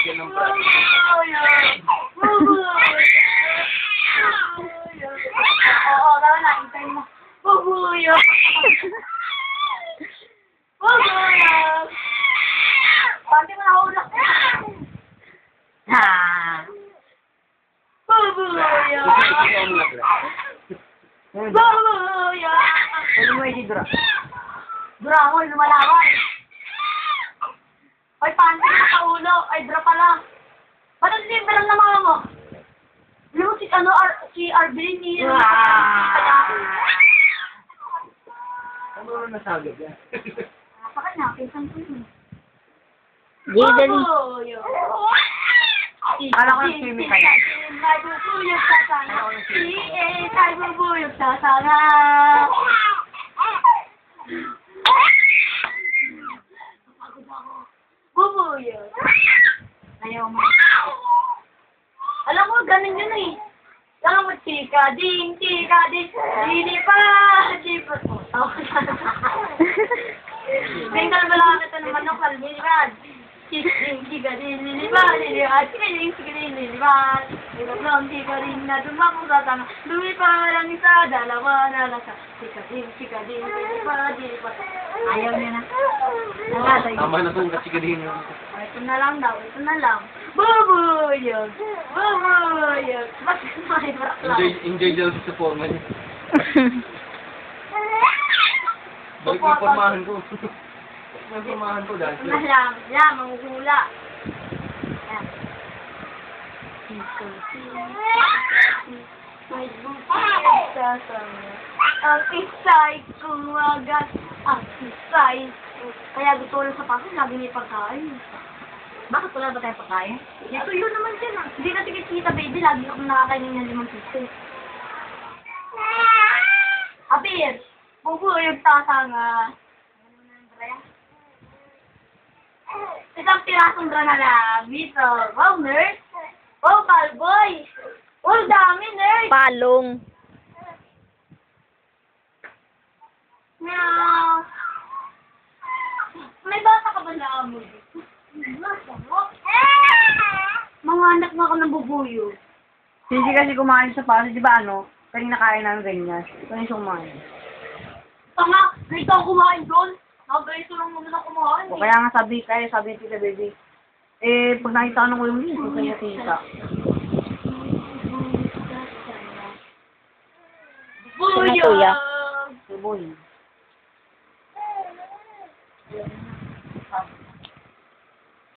yan ng pride. Oo, daw na, intay mo. Bubuyog! Bubuyog! Pati mo nahulog. Ha. Bubuyog! Bubuyog! Pwede mo i-dra. Dura ako, lumalawan. Ay, panty na nakaulo. Ay, dra pala. Ba't ang liberal na mga mo? Alam mo, si Arvin ni... Ano na nasagad yan? Napaka na, pinsan ko yun. Dali. Bubuyog! Kala ko nag-swimming kayo. Ay, bubuyog sa sanga. Ay, bubuyog sa sanga. Bubuyog. Ayaw mo. Alam mo, ganun yun eh. Alam mo, chika ding, dili pa, chipa. Bingkal bala ka naman ng kalmirad. Chika ding, dili pa, chika ding, dili pa. Chika ding na dumako sa tanga. Dumi pa lang isa, dalawa na lang sa. Chika ding, dili pa. Ayaw niya na. Tama na itong kasigadihin mo. Ito na lang daw, ito na lang. Bubuyog! Bubuyog! Bakit may barak lang? Enjoy daw sa forma niya. Balik mo yung formahan ko. Yung formahan ko dahil. Ito na lang. Yan, manguhula. Yan. May bukid sa sama. Ang isa'y kumagat. Ang isa'y. Kaya gusto ko lang sa paso, lagi may pagkain. Bakit wala ba tayo pagkain? Ito yun naman siya. Hindi na tikit-kita, baby. Lagi akong nakakainin ng 5 piso. Abir, bubuyog tasa nga. Isang pirasong dra na lang. Dito. Wow, nurse. Wow, cowboy. Wow, dami, nurse. Palong. Meow. May bata ka ba na amoy? Mga anak nga ako ng bubuyo. Hindi kasi kumain sa paso, di ba ano? Kanina kain namin ganyan. Kanina siya kumain. Tanga, ganito ako kumain doon. Ganito lang muna na kumain. O kaya nga sabi tita baby. Eh, pag nakita ko ng ulo mo, kaya tita. Buyo! Buboy.